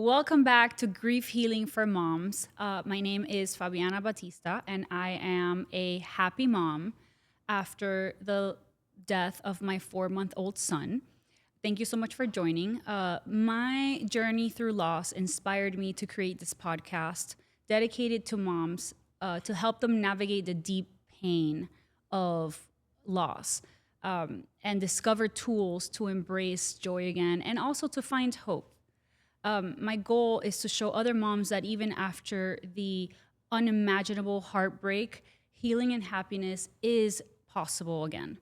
Welcome back to Grief Healing for Moms. My name is Fabiana Batista, and I am a happy mom after the death of my 4-month-old son. Thank you so much for joining. My journey through loss inspired me to create this podcast dedicated to moms to help them navigate the deep pain of loss and discover tools to embrace joy again and also to find hope. My goal is to show other moms that even after the unimaginable heartbreak, healing and happiness is possible again.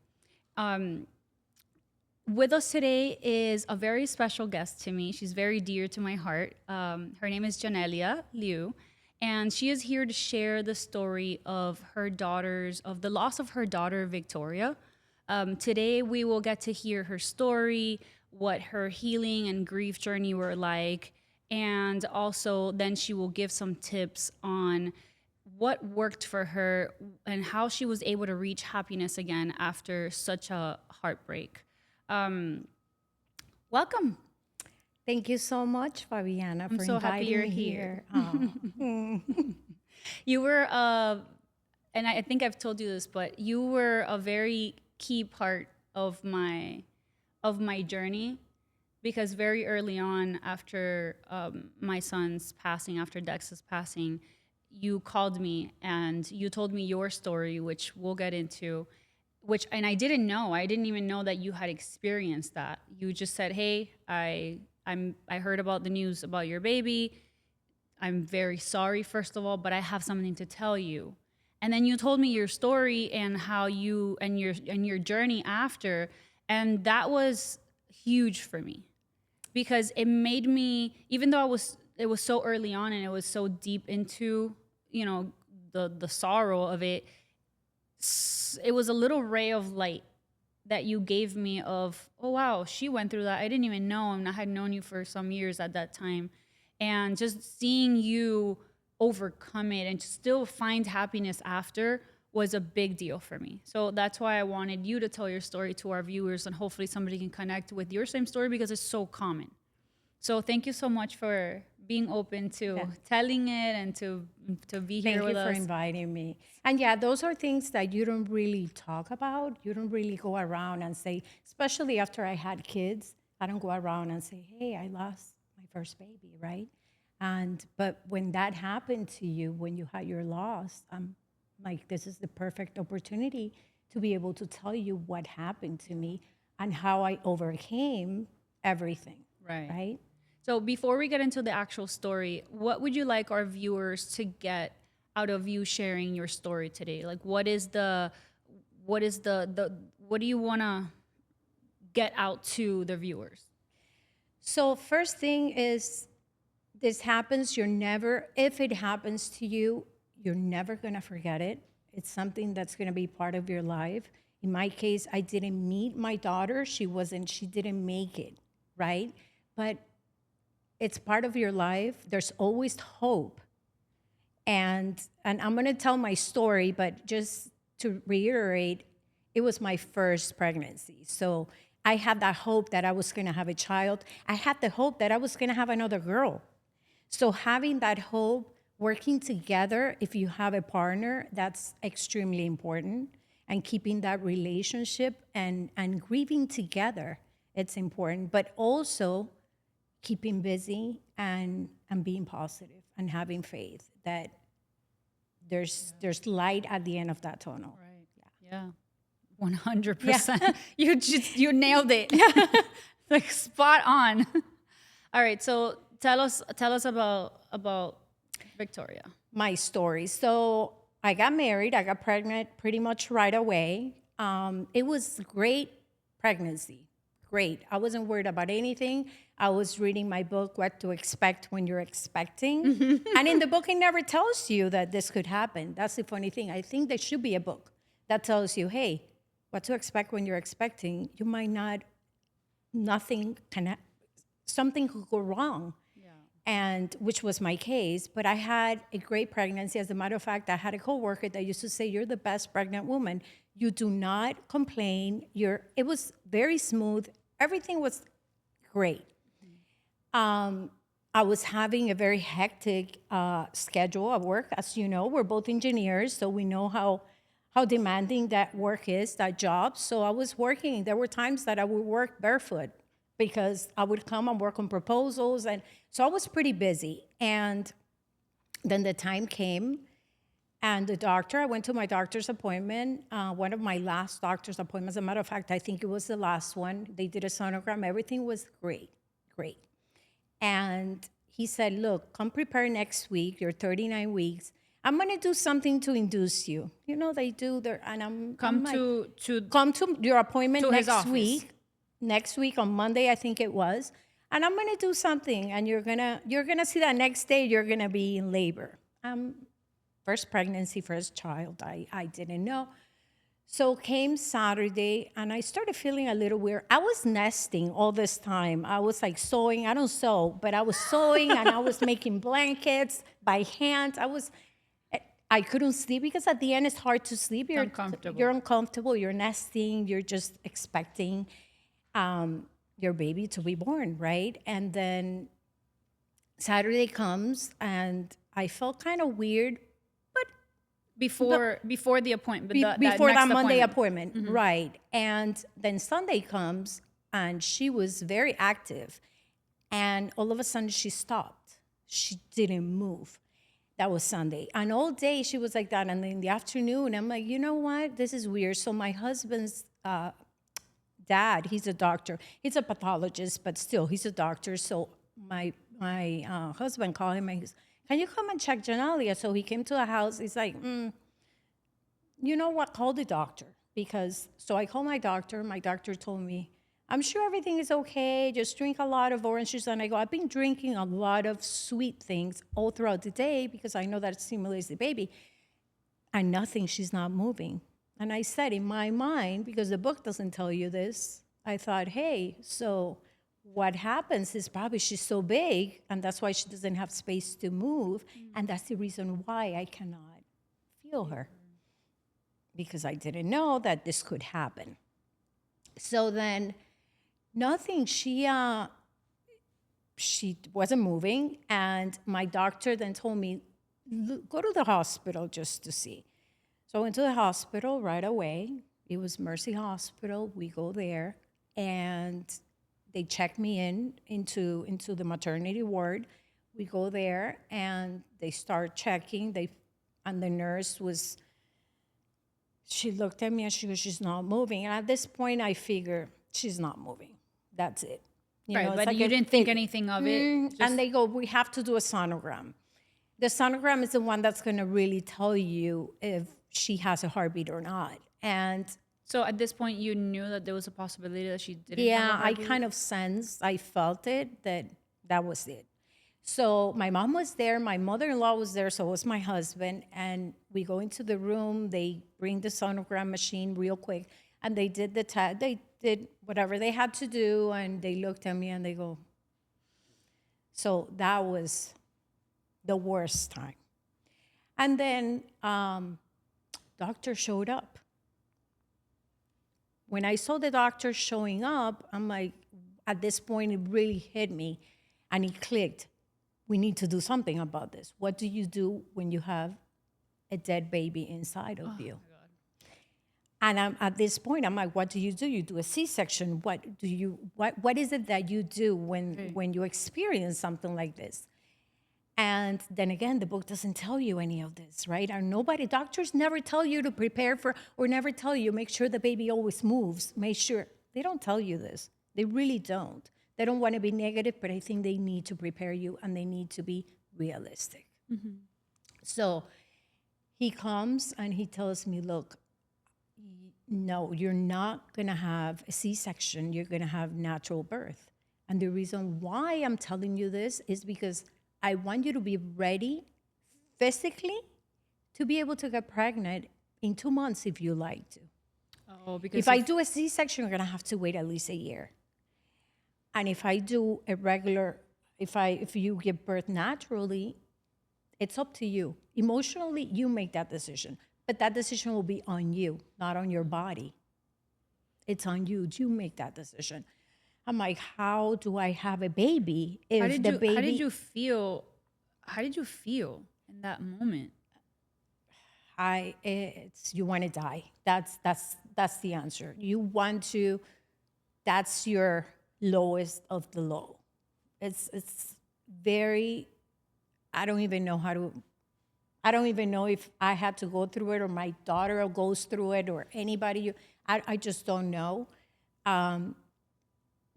With us today is a very special guest to me. She's very dear to my heart. Her name is Janelia Liu, and she is here to share the story of of the loss of her daughter, Victoria. Today, we will get to hear her story, what her healing and grief journey were like, and also then she will give some tips on what worked for her and how she was able to reach happiness again after such a heartbreak. Welcome. Thank you so much, Fabiana, I'm for so happy inviting you're me here. here. You were, and I think I've told you this, but you were a very key part of my journey, because very early on after my son's passing, after Dex's passing, you called me and you told me your story, which we'll get into. And I didn't know. I didn't even know that you had experienced that. You just said, "Hey, I heard about the news about your baby. I'm very sorry, first of all, but I have something to tell you." And then you told me your story and how you and your journey after, and that was huge for me because it made me, even though it was so early on and it was so deep into, the sorrow of it, it was a little ray of light that you gave me of, oh wow, she went through that. I didn't even know, and I had known you for some years at that time. And just seeing you overcome it and still find happiness after was a big deal for me. So that's why I wanted you to tell your story to our viewers, and hopefully somebody can connect with your same story because it's so common. So thank you so much for being open to telling it and to be here with us. Thank you for inviting me. And yeah, those are things that you don't really talk about. You don't really go around and say, especially after I had kids, I don't go around and say, "Hey, I lost my first baby," right? But when that happened to you, when you had your loss, like, this is the perfect opportunity to be able to tell you what happened to me and how I overcame everything. Right? So before we get into the actual story, what would you like our viewers to get out of you sharing your story today? Like, what do you want to get out to the viewers? So first thing is, this happens, if it happens to you, you're never going to forget it. It's something that's going to be part of your life. In my case, I didn't meet my daughter. She didn't make it, right? But it's part of your life. There's always hope. And I'm going to tell my story, but just to reiterate, it was my first pregnancy. So I had that hope that I was going to have a child. I had the hope that I was going to have another girl. So having that hope, working together, if you have a partner, that's extremely important. And keeping that relationship and grieving together, it's important. But also keeping busy and being positive and having faith that there's light at the end of that tunnel. Right. Yeah. 100%. You nailed it. Like, spot on. All right. So tell us about Victoria. My story. So I got married. I got pregnant pretty much right away. It was a great pregnancy. Great. I wasn't worried about anything. I was reading my book, What to Expect When You're Expecting. And in the book, it never tells you that this could happen. That's the funny thing. I think there should be a book that tells you, hey, what to expect when you're expecting. You might not, something could go wrong. And which was my case, but I had a great pregnancy. As a matter of fact, I had a coworker that used to say, "You're the best pregnant woman. You do not complain. It was very smooth. Everything was great." I was having a very hectic schedule at work. As you know, we're both engineers, so we know how demanding that work is, that job. So I was working. There were times that I would work barefoot because I would come and work on proposals, and so I was pretty busy. And then the time came, and the doctor, I went to my doctor's appointment, one of my last doctor's appointments. As a matter of fact, I think it was the last one. They did a sonogram. Everything was great, great. And he said, look, come prepare next week. You're 39 weeks. I'm going to do something to induce you. You know, they do their, and I'm like, come to your appointment to his next office. week. Next week on Monday, I think it was. And I'm going to do something. And you're going to see that next day you're going to be in labor. First pregnancy, first child. I didn't know. So came Saturday, and I started feeling a little weird. I was nesting all this time. I was like sewing. I don't sew, but I was sewing, and I was making blankets by hand. I couldn't sleep because at the end it's hard to sleep. You're uncomfortable. You're nesting. You're just expecting your baby to be born, right? And then Saturday comes, and I felt kind of weird. Before the appointment, before that Monday appointment, right? And then Sunday comes, and she was very active, and all of a sudden she stopped. She didn't move. That was Sunday, and all day she was like that. And then in the afternoon, I'm like, you know what? This is weird. So my husband's dad, he's a doctor. He's a pathologist, but still, he's a doctor. So my husband called him and he goes, can you come and check Janalia? So he came to the house. He's like, you know what? Call the doctor. So I called my doctor. My doctor told me, I'm sure everything is okay. Just drink a lot of orange juice. And I go, I've been drinking a lot of sweet things all throughout the day because I know that it stimulates the baby. And nothing, she's not moving. And I said in my mind, because the book doesn't tell you this, I thought, hey, so what happens is probably she's so big, and that's why she doesn't have space to move, and that's the reason why I cannot feel her, because I didn't know that this could happen. So then, nothing. She wasn't moving, and my doctor then told me, go to the hospital just to see. So I went to the hospital right away. It was Mercy Hospital. We go there, and they check me into the maternity ward. We go there, and they start checking. And the nurse she looked at me, and she goes, she's not moving. And at this point, I figure she's not moving. That's it. Right, but you didn't think anything of it. And they go, we have to do a sonogram. The sonogram is the one that's going to really tell you if she has a heartbeat or not. And so at this point, you knew that there was a possibility that she didn't have a yeah, I heartbeat? kind of sensed, I felt it, that was it. So my mom was there, my mother-in-law was there, so was my husband, and we go into the room, they bring the sonogram machine real quick, and they did they did whatever they had to do, and they looked at me and they go, so that was the worst time. And then doctor showed up. When I saw the doctor showing up, I'm like, at this point, it really hit me, and it clicked. We need to do something about this. What do you do when you have a dead baby inside of you? And at this point, I'm like, what do? You do a C-section. What is it that you do when you experience something like this? And then again, the book doesn't tell you any of this, right? And doctors never tell you to prepare for, or never tell you, make sure the baby always moves. Make sure, they don't tell you this. They really don't. They don't want to be negative, but I think they need to prepare you, and they need to be realistic. Mm-hmm. So he comes and he tells me, look, no, you're not going to have a C-section. You're going to have natural birth. And the reason why I'm telling you this is because I want you to be ready physically to be able to get pregnant in 2 months if you like to. Oh, because if I do a C-section, you're going to have to wait at least a year. And if I do a regular, if you give birth naturally, it's up to you. Emotionally, you make that decision. But that decision will be on you, not on your body. It's on you. You make that decision. I'm like, how do I have a baby if the how did baby, you feel? How did you feel in that moment? it's, you want to die. That's the answer. You want to, that's your lowest of the low. It's very, I don't even know how to, I don't even know if I had to go through it or my daughter goes through it or anybody. I just don't know.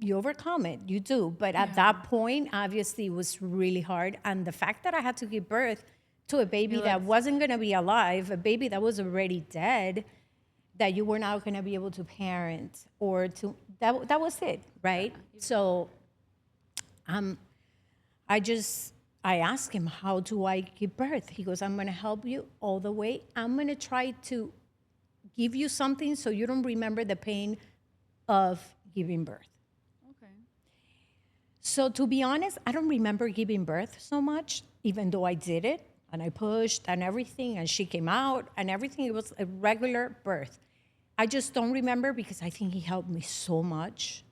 You overcome it, you do. But at that point, obviously, it was really hard. And the fact that I had to give birth to a baby You're that like, wasn't going to be alive, a baby that was already dead, that you were not going to be able to parent or to, that was it, right? So I just, I asked him, how do I give birth? He goes, I'm going to help you all the way. I'm going to try to give you something so you don't remember the pain of giving birth. okay. So to be honest, I don't remember giving birth so much, even though I did it and I pushed and everything and she came out and everything. It was a regular birth. I just don't remember because I think he helped me so much.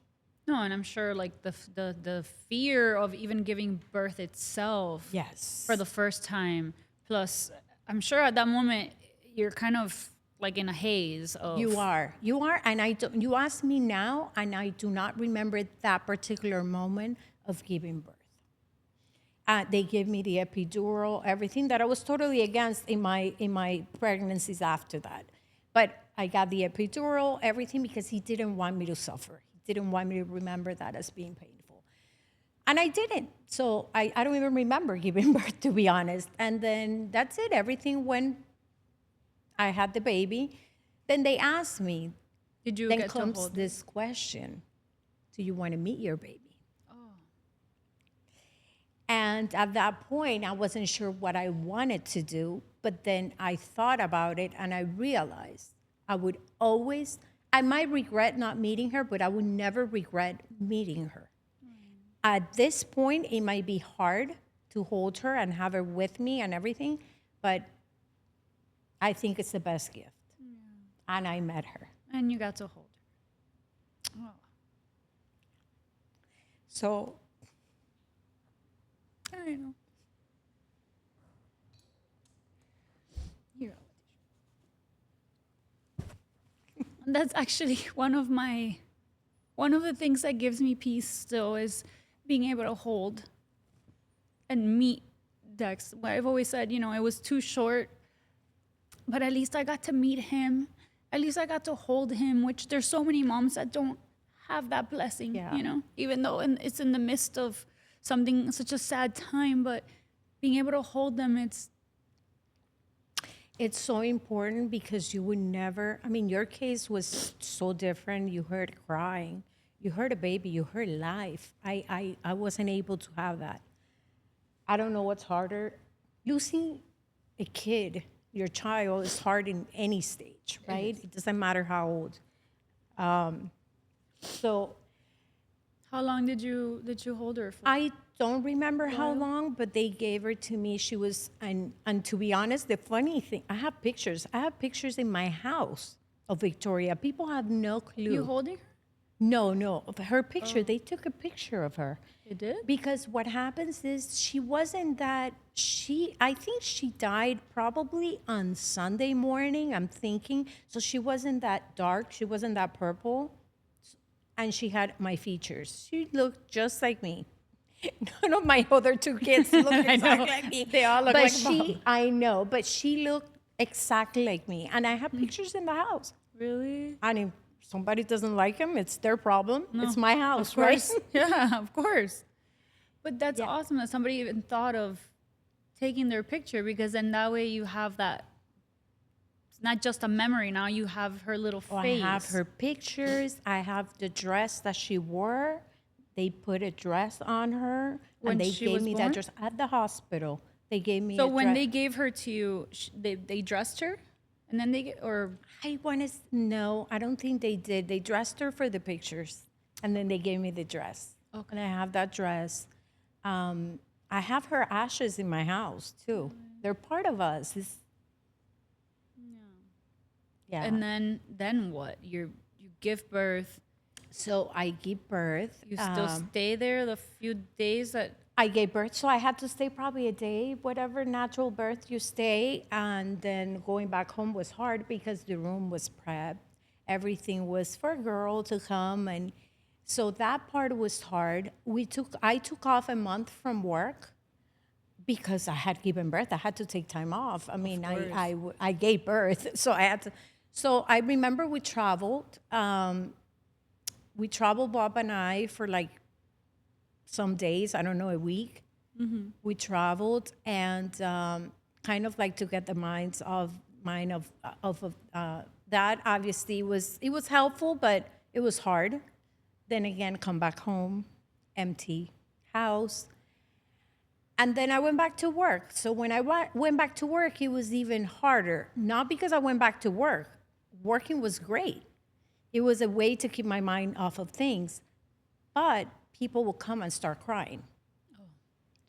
No, and I'm sure like the fear of even giving birth itself Yes. for the first time. Plus, I'm sure at that moment you're kind of like in a haze of You are. You are. And I don't, you ask me now, and I do not remember that particular moment of giving birth. They gave me the epidural, everything that I was totally against in my pregnancies after that. But I got the epidural, everything, because he didn't want me to suffer. He didn't want me to remember that as being painful. And I didn't. So I don't even remember giving birth, to be honest. And then that's it. Everything went, I had the baby. Then they asked me, Did you then get to comes hold it? this question: do you want to meet your baby? And at that point, I wasn't sure what I wanted to do. But then I thought about it and I realized I would always, I might regret not meeting her, but I would never regret meeting her. At this point, it might be hard to hold her and have her with me and everything, but I think it's the best gift. And I met her. And you got to hold her. Oh, So I know. Here. That's actually one of the things that gives me peace still is being able to hold and meet Dex. What I've always said, you know, it was too short, but at least I got to meet him. At least I got to hold him, which there's so many moms that don't have that blessing, Yeah. you know, even though it's in the midst of something, such a sad time, but being able to hold them, it's so important because you would never, I mean, your case was so different. You heard crying, you heard a baby, you heard life. I wasn't able to have that. I don't know what's harder. Losing a kid, your child, is hard in any stage, right? It doesn't matter how old. So how long did you hold her for? I don't remember how long, but they gave her to me. She was, and to be honest, the funny thing, I have pictures. I have pictures in my house of Victoria. People have no clue. You holding her? No, of her picture. They took a picture of her. They did? Because what happens is she wasn't that, I think she died probably on Sunday morning, I'm thinking. So she wasn't that dark. She wasn't that purple. And she had my features. She looked just like me. None of my other two kids look exactly like me. They all look but like she, mom. I know, but she looked exactly like me. And I have pictures in the house. Really? And if somebody doesn't like them, it's their problem. It's my house, Of right? course. Yeah, of course. But that's Yeah. awesome that somebody even thought of taking their picture, because then that way you have that, it's not just a memory. Now you have her little Oh, I face. have her pictures. I have the dress that she wore. They put a dress on her, When and they she gave was me born? that dress at the hospital. They gave me. So a when dress. they gave her to you, they dressed her, and then I want to no, I don't think they did. They dressed her for the pictures, and then they gave me the dress. Okay. And I have that dress. I have her ashes in my house too. They're part of us. Yeah. and then what? You give birth, So I give birth. You still stay there the few days that. I gave birth, so I had to stay probably a day, whatever natural birth you stay. And then going back home was hard because the room was prepped. Everything was for a girl to come. And so that part was hard. I took off a month from work because I had given birth. I had to take time off. I mean, I gave birth, so I had to. So I remember we traveled. Bob and I, for like some days, I don't know, a week. We traveled and kind of like to get the mind of that. Obviously, it was helpful, but it was hard. Then again, come back home, empty house. And then I went back to work. So when I went back to work, it was even harder. Not because I went back to work. Working was great. It was a way to keep my mind off of things. But people would come and start crying.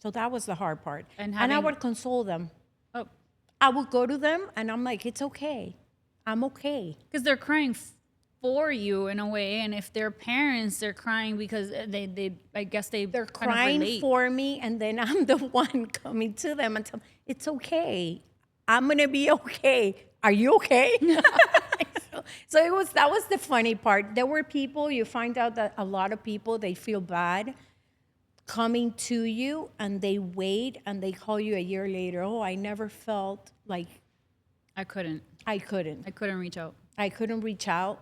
So that was the hard part. And I would console them. Oh, I would go to them and I'm like, it's okay. I'm okay. because they're crying for you in a way, and if they're parents, they're crying because they I guess they're kind of crying relate. for me, and then I'm the one coming to them and tell them, it's okay. I'm gonna be okay. Are you okay? So that was the funny part. There were people, you find out that a lot of people, they feel bad coming to you and they wait and they call you a year later. Oh, I never felt like I couldn't reach out. I couldn't reach out.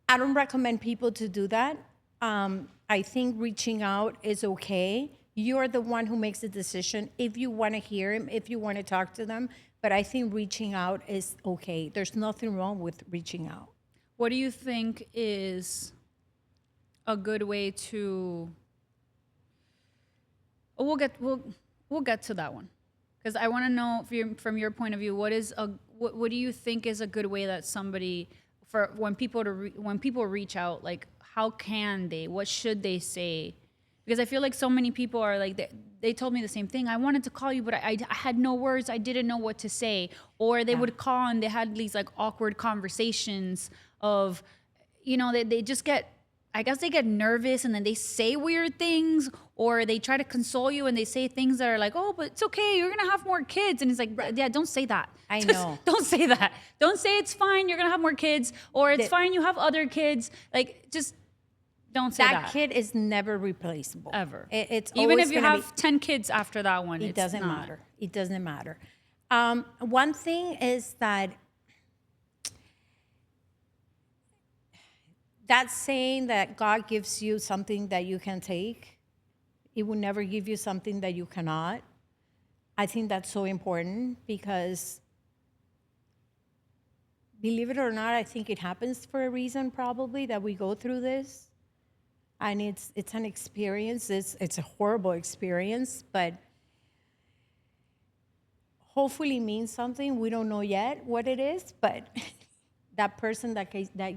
I don't recommend people to do that. I think reaching out is okay. You're the one who makes the decision if you want to hear him, if you want to talk to them. But I think reaching out is okay. There's nothing wrong with reaching out. What do you think is a good way to? Oh, we'll get to that one, because I want to know from your point of view, what do you think is a good way that somebody, for when people reach out, like how can they, what should they say? Because I feel like so many people are like, they told me the same thing. I wanted to call you, but I had no words. I didn't know what to say. Or they would call and they had these like awkward conversations of, they just get, I guess they get nervous and then they say weird things, or they try to console you and they say things that are like, oh, but it's okay. You're going to have more kids. And it's like, yeah, don't say that. I know. Don't say that. Don't say it's fine. You're going to have more kids, or it's fine. You have other kids. Like, just don't say that. That kid is never replaceable. Ever. It's even if you have 10 kids after that one, it doesn't matter. It doesn't matter. One thing is that saying that God gives you something that you can take, He will never give you something that you cannot. I think that's so important because, believe it or not, I think it happens for a reason probably that we go through this. And it's an experience. It's a horrible experience, but hopefully means something. We don't know yet what it is, but that person that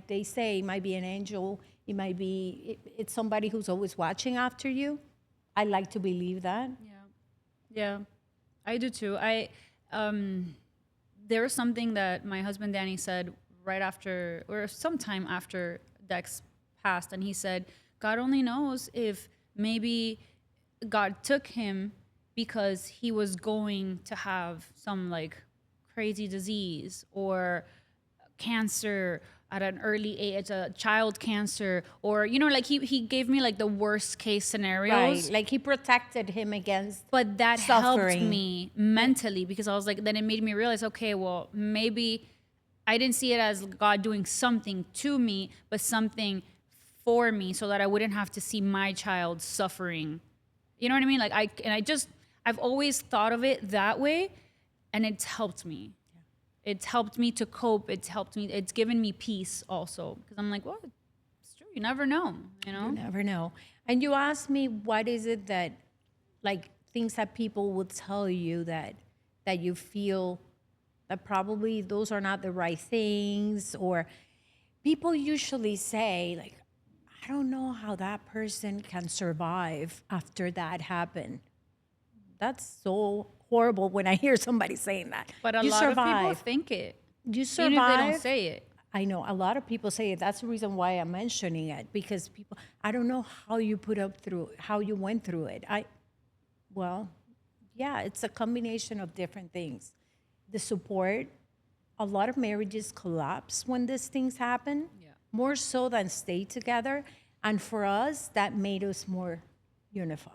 they say might be an angel. It might be it's somebody who's always watching after you. I like to believe that. Yeah, I do too. There was something that my husband Danny said right after, or sometime after Dex passed, and he said, God only knows if maybe God took him because he was going to have some like crazy disease or cancer at an early age, a child cancer, or like he gave me like the worst case scenarios. Right, like he protected him against but that suffering. Helped me mentally, because I was like, then it made me realize, okay, well, maybe I didn't see it as God doing something to me, but something for me, so that I wouldn't have to see my child suffering. You know what I mean? Like I've always thought of it that way, and it's helped me. It's helped me to cope. It's given me peace also, because I'm like, well, it's true. You never know, You never know. And you asked me, what is it that, like, things that people would tell you that you feel that probably those are not the right things, or people usually say, like, I don't know how that person can survive after that happened. That's so horrible when I hear somebody saying that. But a lot of people think it. You survive. Even if they don't say it. I know a lot of people say it. That's the reason why I'm mentioning it, because people, I don't know how you how you went through it. Well, yeah, it's a combination of different things. The support, a lot of marriages collapse when these things happen, more so than stay together. And for us, that made us more unified.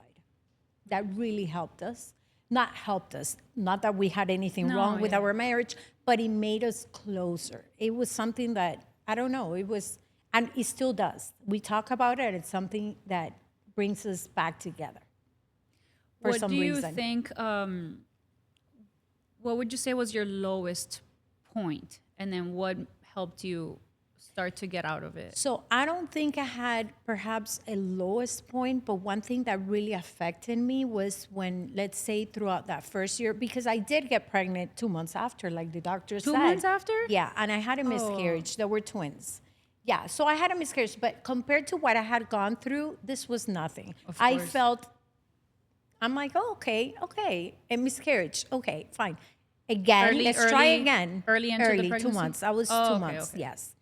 That really helped us. Not helped us, not that we had anything No, wrong with yeah. our marriage, but it made us closer. It was something that, I don't know, it was, and it still does. We talk about it, it's something that brings us back together for What do some you reason. think? What would you say was your lowest point, and then what helped you start to get out of it? So I don't think I had perhaps a lowest point, but one thing that really affected me was when, let's say, throughout that first year, because I did get pregnant 2 months after, like the doctor said. 2 months after? Yeah, and I had a miscarriage. There were twins. Yeah, so I had a miscarriage, but compared to what I had gone through, this was nothing. Of I course. felt, I'm like, oh, okay, a miscarriage, okay, fine. Again, let's try again. Early into the Early, pregnancy? 2 months. I was Oh, 2 months, okay. yes.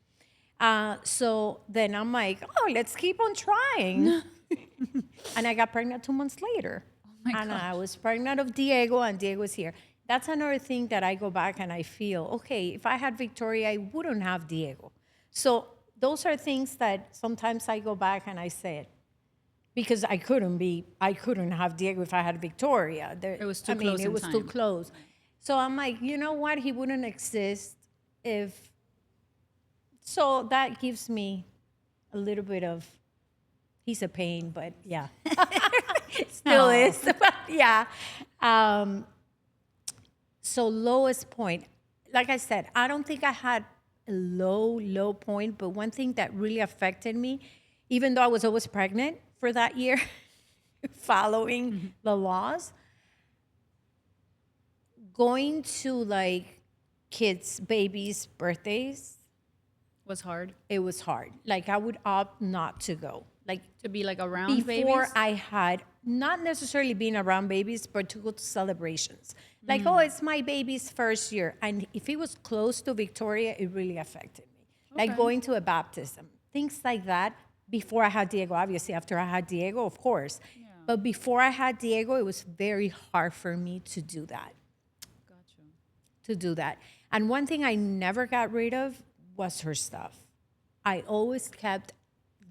So then I'm like, oh, let's keep on trying. And I got pregnant 2 months later. my And gosh. I was pregnant of Diego, and Diego's here. That's another thing that I go back and I feel, okay, if I had Victoria, I wouldn't have Diego. So those are things that sometimes I go back and I say it. Because I couldn't have Diego if I had Victoria. It was too close it in was too time. close. So I'm like, you know what? He wouldn't exist if. So that gives me a little bit of. He's a pain, but yeah, still Aw. is. But yeah. So lowest point, like I said, I don't think I had a low point, but one thing that really affected me, even though I was always pregnant for that year, following the laws, going to like kids, babies' birthdays, Was hard it was hard. Like I would opt not to go. Like to be like around before babies. I had not necessarily being around babies, but to go to celebrations. Like, oh, it's my baby's first year. And if it was close to Victoria, it really affected me. Like Okay. going to a baptism, things like that. Before I had Diego, obviously, after I had Diego, of course. But before I had Diego, it was very hard for me to do that. Gotcha. To do that. And one thing I never got rid of was her stuff. I always kept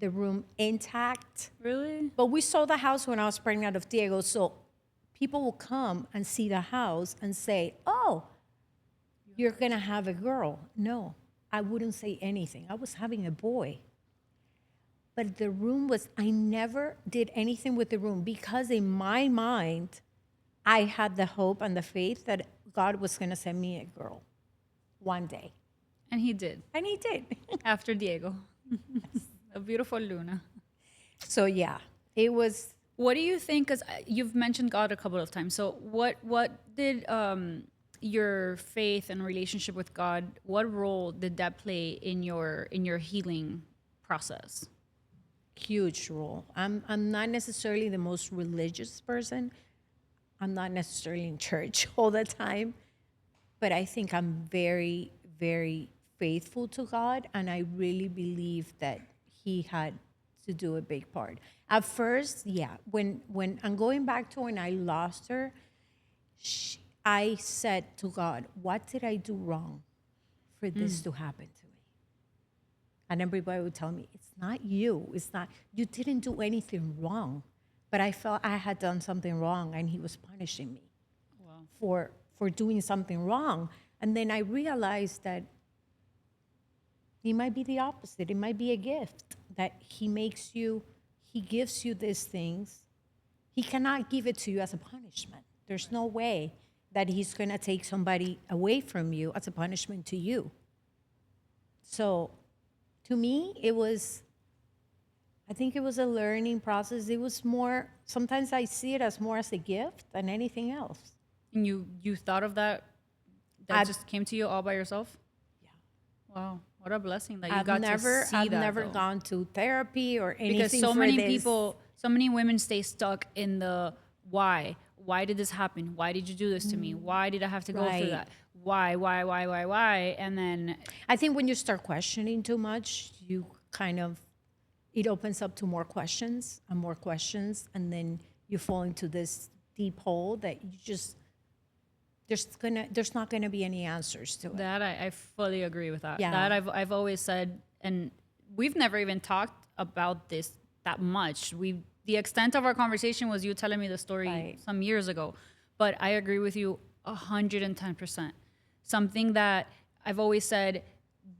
the room intact. Really? But we sold the house when I was pregnant of Diego, so people will come and see the house and say, oh, you're gonna have a girl. No, I wouldn't say anything. I was having a boy. But the room was, I never did anything with the room because in my mind, I had the hope and the faith that God was gonna send me a girl one day. And he did And he did. after Diego. A beautiful Luna. So yeah, it was. What do you think? Because you've mentioned God a couple of times. So what did your faith and relationship with God? What role did that play in your healing process? Huge role. I'm not necessarily the most religious person. I'm not necessarily in church all the time, but I think I'm very, very faithful to God, and I really believe that He had to do a big part. At first, yeah, when I'm going back to when I lost her, I said to God, "What did I do wrong for this to happen to me?" And everybody would tell me, it's not you. It's not, you didn't do anything wrong. But I felt I had done something wrong and he was punishing me for doing something wrong. And then I realized that it might be the opposite. It might be a gift that he gives you these things. He cannot give it to you as a punishment. There's no way that he's going to take somebody away from you as a punishment to you. So to me, I think it was a learning process. It was more, sometimes I see it as more as a gift than anything else. And you thought of that? That just came to you all by yourself? Yeah. Wow, what a blessing that you I've got never, to see I've that. never though. gone to therapy or anything Because so for many this. people, so many women stay stuck in the why. why did this happen? Why did you do this to me? Why did I have to go through Right. that? Why? And then I think when you start questioning too much, you kind of, it opens up to more questions and more questions. And then you fall into this deep hole that you just, there's not gonna be any answers to it. that I fully agree with that. Yeah. That I've always said, and we've never even talked about this that much. The extent of our conversation was you telling me the story Right. some years ago, but I agree with you 110%. Something that I've always said,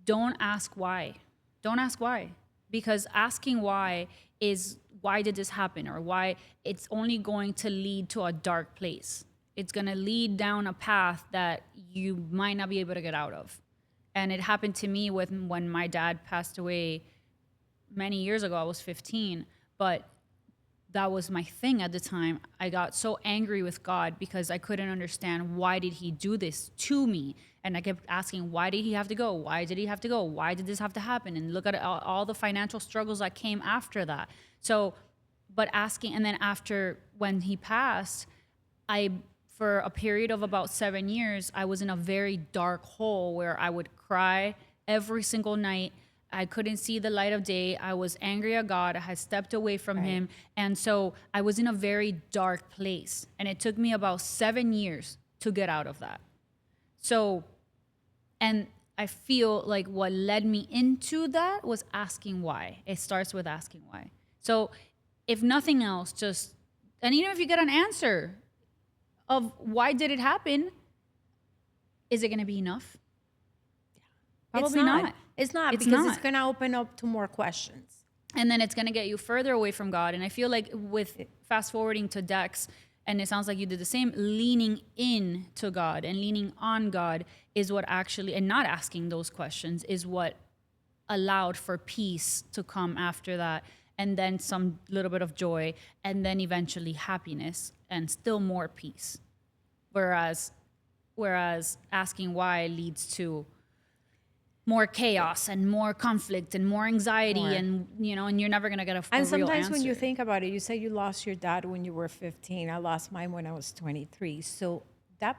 don't ask why. Don't ask why. Because asking why is why did this happen or why, it's only going to lead to a dark place. It's going to lead down a path that you might not be able to get out of. And it happened to me with when my dad passed away many years ago. I was 15, but that was my thing at the time. I got so angry with God because I couldn't understand why did he do this to me? And I kept asking, why did he have to go? Why did he have to go? Why did this have to happen? And look at all the financial struggles that came after that. So, but asking, and then after when he passed, for a period of about 7 years, I was in a very dark hole where I would cry every single night. I couldn't see the light of day. I was angry at God. I had stepped away from him. And so I was in a very dark place. And it took me about 7 years to get out of that. So, and I feel like what led me into that was asking why. It starts with asking why. So, if nothing else, just, and even if you get an answer of why did it happen, is it going to be enough? Probably not. It's not It's because not. it's going to open up to more questions. And then it's going to get you further away from God. And I feel like with fast forwarding to Dex, and it sounds like you did the same, leaning in to God and leaning on God is what actually, and not asking those questions, is what allowed for peace to come after that. And then some little bit of joy, and then eventually happiness, and still more peace. Whereas asking why leads to more chaos and more conflict and more anxiety, More. and and you're never gonna get a And real sometimes when you answer. think about it, you say you lost your dad when you were 15. I lost mine when I was 23. So that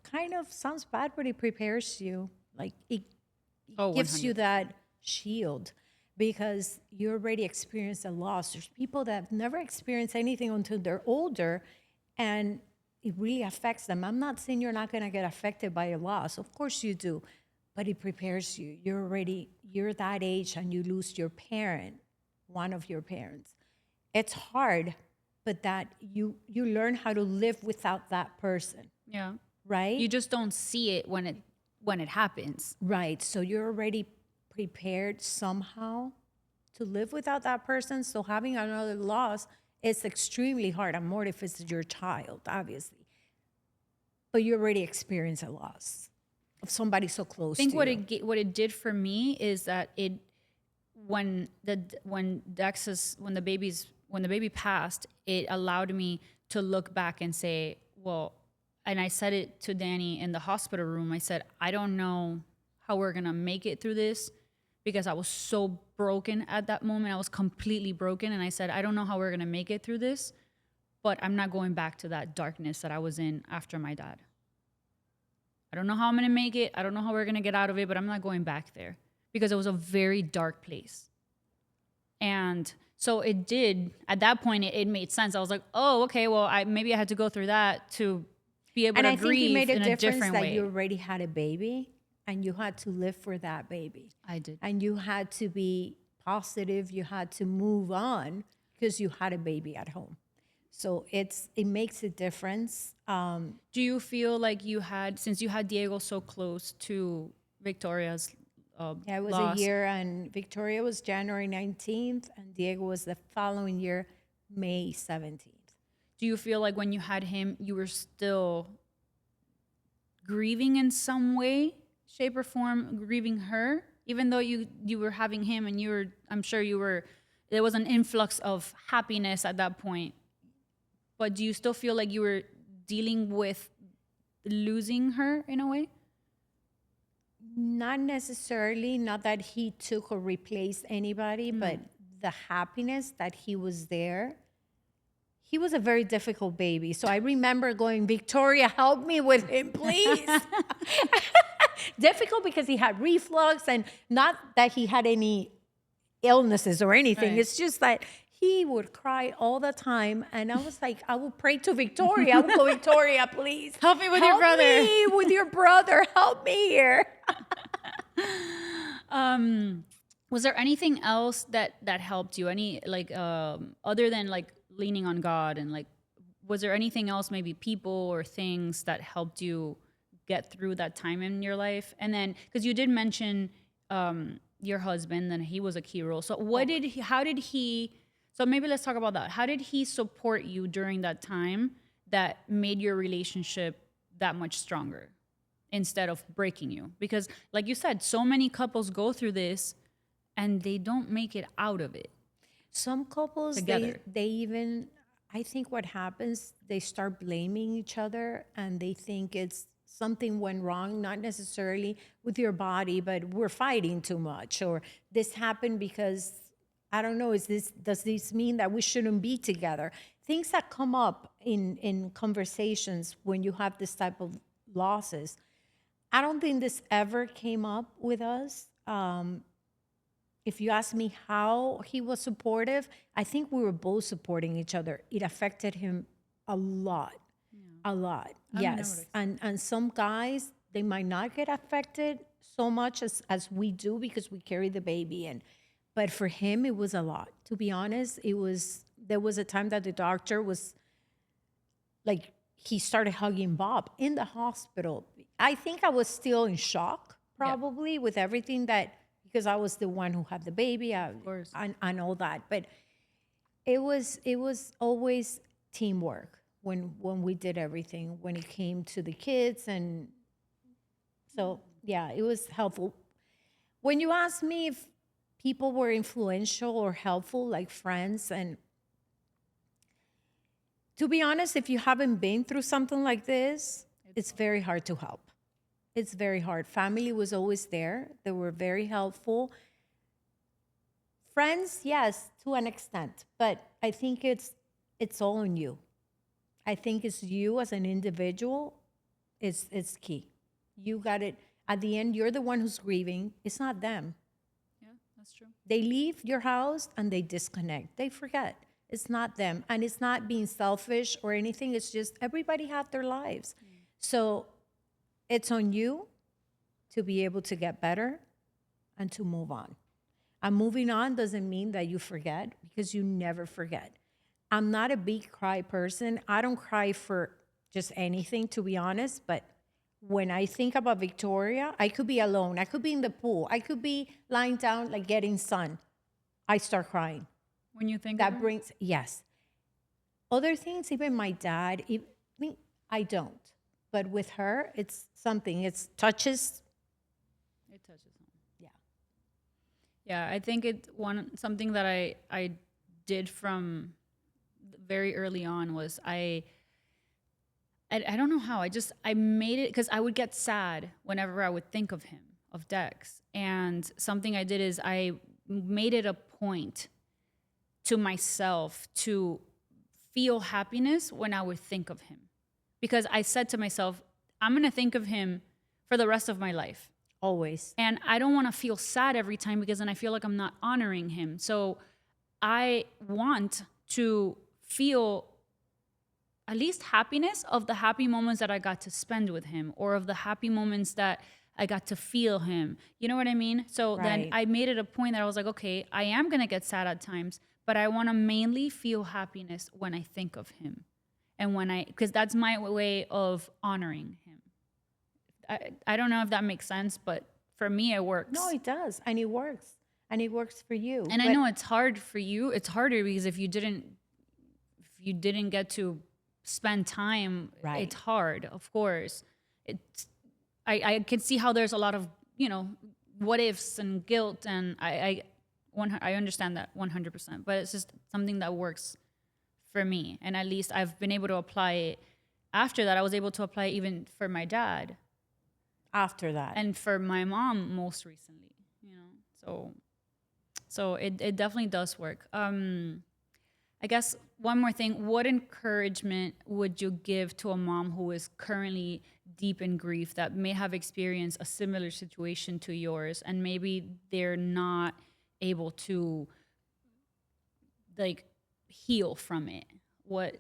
kind of sounds bad, but it prepares you. Like it Oh, gives you 100. that shield because you already experienced a loss. There's people that have never experienced anything until they're older and it really affects them. I'm not saying you're not going to get affected by a loss. Of course you do, but it prepares you. You're that age and you lose your parent, one of your parents. It's hard, but that you learn how to live without that person, Yeah, right? you just don't see it when it happens. Right. So you're already prepared somehow to live without that person. So having another loss is extremely hard, and more if it's your child, obviously. But you already experienced a loss of somebody so close I think to what you. what it did for me is that when the baby passed, it allowed me to look back and say, well, and I said it to Danny in the hospital room. I said, I don't know how we're gonna make it through this because I was so broken at that moment. I was completely broken, and I said, I don't know how we're gonna make it through this, but I'm not going back to that darkness that I was in after my dad. I don't know how I'm gonna make it. I don't know how we're gonna get out of it, but I'm not going back there because it was a very dark place. And so it did, at that point, it made sense. I was like, oh, okay, well, maybe I had to go through that to be able And to I think it grieve made a in a difference different that way. you already had a baby and you had to live for that baby. I did. And you had to be positive. You had to move on because you had a baby at home. So it makes a difference. Do you feel like since you had Diego so close to Victoria's Yeah, it was loss, a year, and Victoria was January 19th, and Diego was the following year, May 17th. do you feel like when you had him, you were still grieving in some way, shape or form, grieving her, even though you were having him and I'm sure there was an influx of happiness at that point. But do you still feel like you were dealing with losing her in a way? Not necessarily, not that he took or replaced anybody, but the happiness that he was there, he was a very difficult baby. So I remember going, Victoria, help me with him, please. Difficult because he had reflux, and not that he had any illnesses or anything. Right. It's just that he would cry all the time. And I was like, I would pray to Victoria. I would go, Victoria, please. Help me with your brother. Help me with your brother. Help me here. Was there anything else that helped you? Any like other than like leaning on God, and like, was there anything else, maybe people or things that helped you get through that time in your life? And then, because you did mention your husband, and he was a key role. So how did he? So maybe let's talk about that. How did he support you during that time that made your relationship that much stronger instead of breaking you? Because like you said, so many couples go through this and they don't make it out of it. Some couples, Together. they even, I think what happens, they start blaming each other, and they think it's something went wrong, not necessarily with your body, but we're fighting too much, or this happened because, I don't know, does this mean that we shouldn't be together? Things that come up in conversations when you have this type of losses. I don't think this ever came up with us. If you ask me how he was supportive, I think we were both supporting each other. It affected him a lot, a lot. Yes, and some guys, they might not get affected so much as we do because we carry the baby. But for him, it was a lot. To be honest, there was a time that the doctor was like, he started hugging Bob in the hospital. I think I was still in shock, probably, with everything that, because I was the one who had the baby, and all that. But it was always teamwork when we did everything, when it came to the kids. And so, yeah, it was helpful. When you ask me if people were influential or helpful, like friends, and to be honest, if you haven't been through something like this, it's very hard to help. It's very hard. Family was always there. They were very helpful. Friends, yes, to an extent, but I think it's all on you. I think it's you as an individual. It's key. You got it. At the end, you're the one who's grieving. It's not them. Yeah, that's true. They leave your house and they disconnect. They forget. It's not them. And it's not being selfish or anything. It's just everybody have their lives. So it's on you to be able to get better and to move on. And moving on doesn't mean that you forget, because you never forget. I'm not a big cry person. I don't cry for just anything, to be honest. But when I think about Victoria, I could be alone. I could be in the pool. I could be lying down, like getting sun. I start crying. When you think That of brings, yes. Other things, even my dad, I don't. But with her, it's something. It touches. it touches home. Yeah. Yeah, I think something that I did from very early on was I don't know how, I made it, because I would get sad whenever I would think of him, of Dex. And something I did is I made it a point to myself to feel happiness when I would think of him. Because I said to myself, I'm going to think of him for the rest of my life. Always. And I don't want to feel sad every time, because then I feel like I'm not honoring him. So I want to feel at least happiness of the happy moments that I got to spend with him, or of the happy moments that I got to feel him. You know what I mean? So then I made it a point that I was like, okay, I am going to get sad at times, but I want to mainly feel happiness when I think of him. And because that's my way of honoring him. I don't know if that makes sense, but for me, it works. No, it does. And it works. And it works for you. And I know it's hard for you. It's harder because if you didn't get to spend time, it's hard, of course. I can see how there's a lot of, what ifs and guilt. And I understand that 100%, but it's just something that works for me. And at least I've been able to apply it. After that, I was able to apply it even for my dad. After that. And for my mom most recently, So it definitely does work. I I guess one more thing. What encouragement would you give to a mom who is currently deep in grief that may have experienced a similar situation to yours and maybe they're not able to like heal from it? What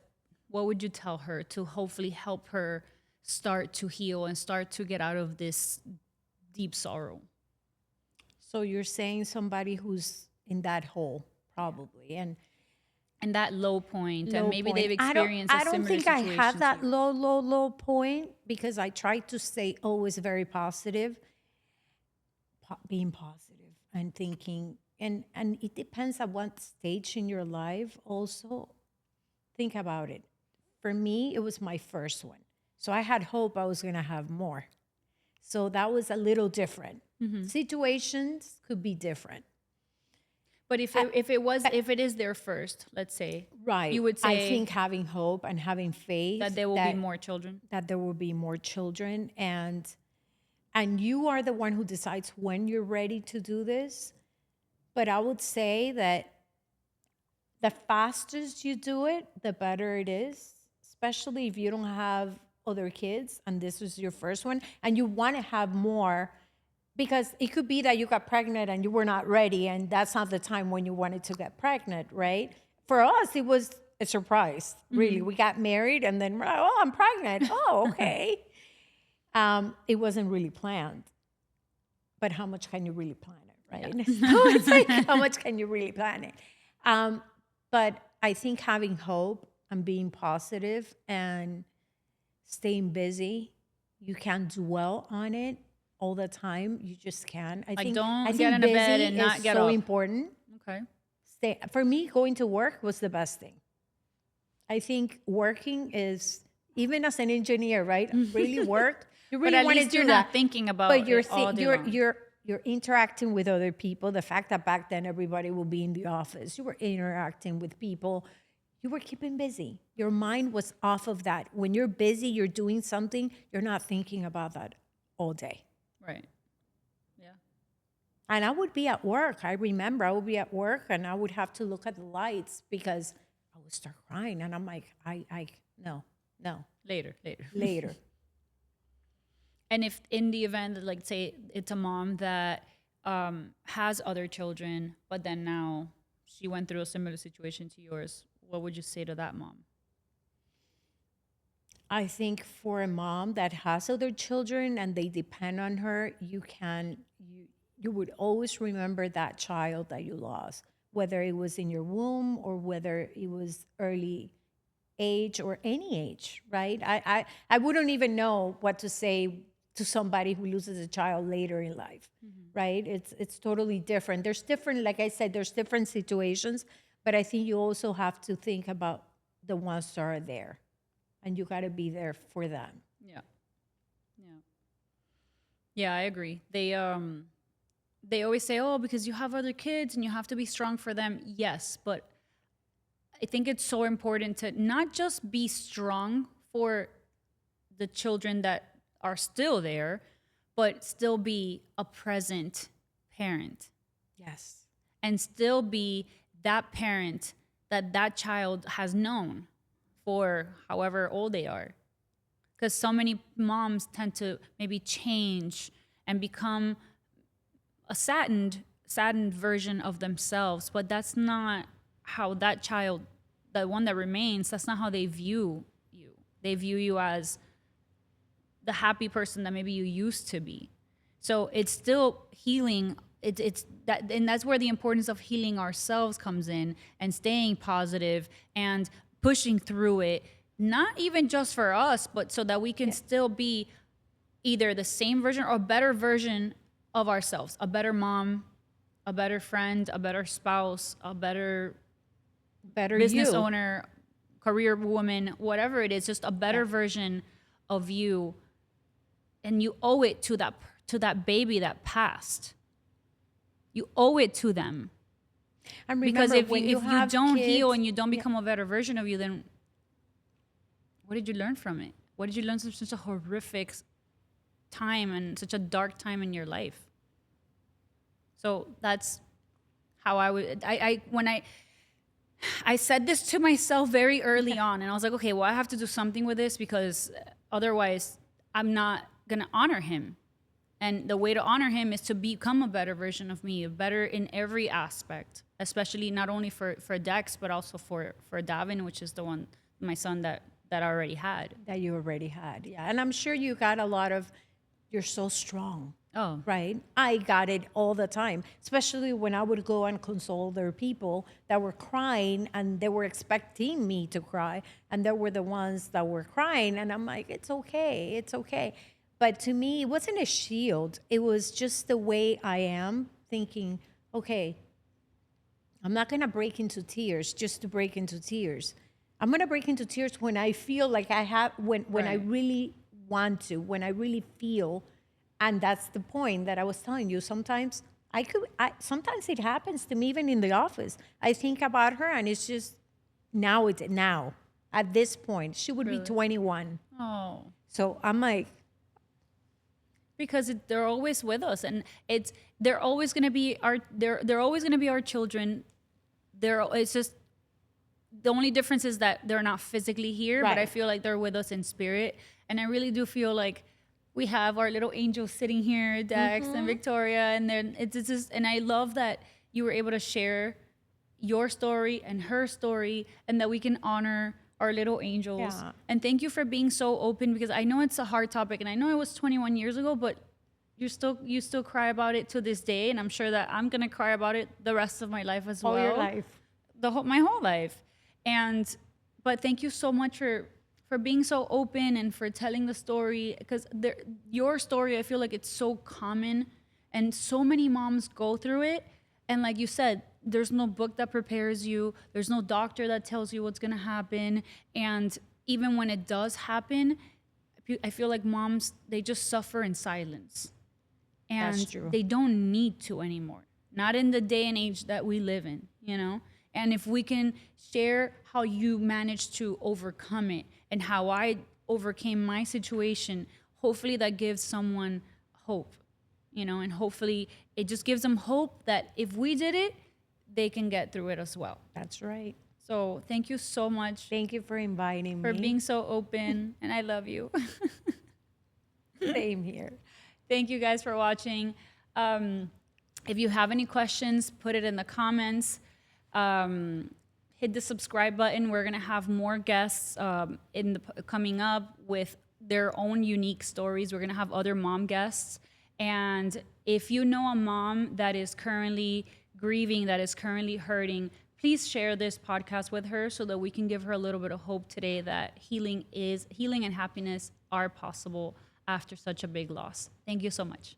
would you tell her to hopefully help her start to heal and start to get out of this deep sorrow? So you're saying somebody who's in that hole, probably, And that low point, and low maybe point. they've experienced a I don't similar think I situation have to that you. low point because I try to stay always very positive, being positive and thinking, and it depends on what stage in your life. Also, think about it. For me, it was my first one, so I had hope I was going to have more. So that was a little different. Situations could be different. But if it is their first, let's say, Right. you would I say think having hope and having faith that there will be more children. that there will be more children, and you are the one who decides when you're ready to do this. But I would say that the fastest you do it, the better it is, especially if you don't have other kids and this is your first one and you want to have more, because it could be that you got pregnant and you were not ready and that's not the time when you wanted to get pregnant, right? For us, it was a surprise, really. We got married and then, oh, I'm pregnant. Oh, okay. It wasn't really planned. But how much can you really plan it, right? So it's like, how much can you really plan it? But I think having hope and being positive and staying busy, you can't dwell on it all the time. You just can. I think get in a bed busy and not is get so up. important. Okay. For me, going to work was the best thing. I think working is, even as an engineer, right? Really work. You But really at want to least do you're that. not thinking about But it all day long. you're interacting with other people. The fact that back then everybody will be in the office, you were interacting with people. You were keeping busy. Your mind was off of that. When you're busy, you're doing something. You're not thinking about that all day. Right. Yeah. And I would be at work. I remember I would be at work and I would have to look at the lights because I would start crying. And I'm like, no, Later. later. And if in the event that, like, say it's a mom that has other children, but then now she went through a similar situation to yours, what would you say to that mom? I think for a mom that has other children and they depend on her, you would always remember that child that you lost, whether it was in your womb or whether it was early age or any age, right? I wouldn't even know what to say to somebody who loses a child later in life, right? It's totally different. There's different, like I said, there's different situations, but I think you also have to think about the ones that are there, and you got to be there for them. Yeah. Yeah. Yeah, I agree. They always say, "Oh, because you have other kids and you have to be strong for them." Yes, but I think it's so important to not just be strong for the children that are still there, but still be a present parent Yes. and still be that parent that that child has known for however old they are. Because so many moms tend to maybe change and become a saddened version of themselves, but that's not how that child, the one that remains, that's not how they view you. They view you as the happy person that maybe you used to be. So it's still healing. It's that, and that's where the importance of healing ourselves comes in, and staying positive and pushing through it, not even just for us, but so that we can still be either the same version or a better version of ourselves, a better mom, a better friend, a better spouse, a better business you. owner, career woman, whatever it is, just a better version of you. And you owe it to that baby that passed. You owe it to them. And Because remember, if when you have don't kids, heal and you don't become a better version of you, then what did you learn from it? What did you learn from such a horrific time and such a dark time in your life? So that's how I would, I said this to myself very early on, and I was like, okay, well, I have to do something with this because otherwise I'm not going to honor him. And the way to honor him is to become a better version of me, better in every aspect, especially not only for Dex, but also for Davin, which is the one, my son that I already had. That you already had. Yeah. And I'm sure you got a lot of, you're so strong. Oh, Right? I got it all the time, especially when I would go and console other people that were crying and they were expecting me to cry. And they were the ones that were crying. And I'm like, it's okay. It's okay. But to me, it wasn't a shield. It was just the way I am thinking, okay, I'm not going to break into tears just to break into tears. I'm going to break into tears when I feel like I have, when I Right. really want to, when I really feel. And that's the point that I was telling you. Sometimes sometimes it happens to me even in the office. I think about her and it's just now at this point, she would be Really? 21. Oh. So I'm like, Because they're always with us, and they're always gonna be they're always gonna be our children. It's just the only difference is that they're not physically here, but I Right. feel like they're with us in spirit, and I really do feel like we have our little angels sitting here, Dex and Victoria, and then it's just, and I love that you were able to share your story and her story, and that we can honor our little angels. Yeah. And thank you for being so open, because I know it's a hard topic, and I know it was 21 years ago, but you still cry about it to this day, and I'm sure that I'm gonna cry about it the rest of my life as all well. your life. My whole life. And but thank you so much for being so open and for telling the story, because your story, I feel like it's so common, and so many moms go through it. And like you said, there's no book that prepares you, there's no doctor that tells you what's going to happen. And even when it does happen, I feel like moms, they just suffer in silence, and That's true. they don't need to anymore, not in the day and age that we live in, you know. And if we can share how you managed to overcome it and how I overcame my situation, hopefully that gives someone hope, you know. And hopefully it just gives them hope that if we did it, they can get through it as well. That's right. So thank you so much Thank you for inviting for me. being so open, and I love you. Same here. Thank you guys for watching. If you have any questions, put it in the comments. Hit the subscribe button. We're gonna have more guests coming up with their own unique stories. We're gonna have other mom guests. And if you know a mom that is currently grieving, that is currently hurting, please share this podcast with her so that we can give her a little bit of hope today that healing and happiness are possible after such a big loss. Thank you so much.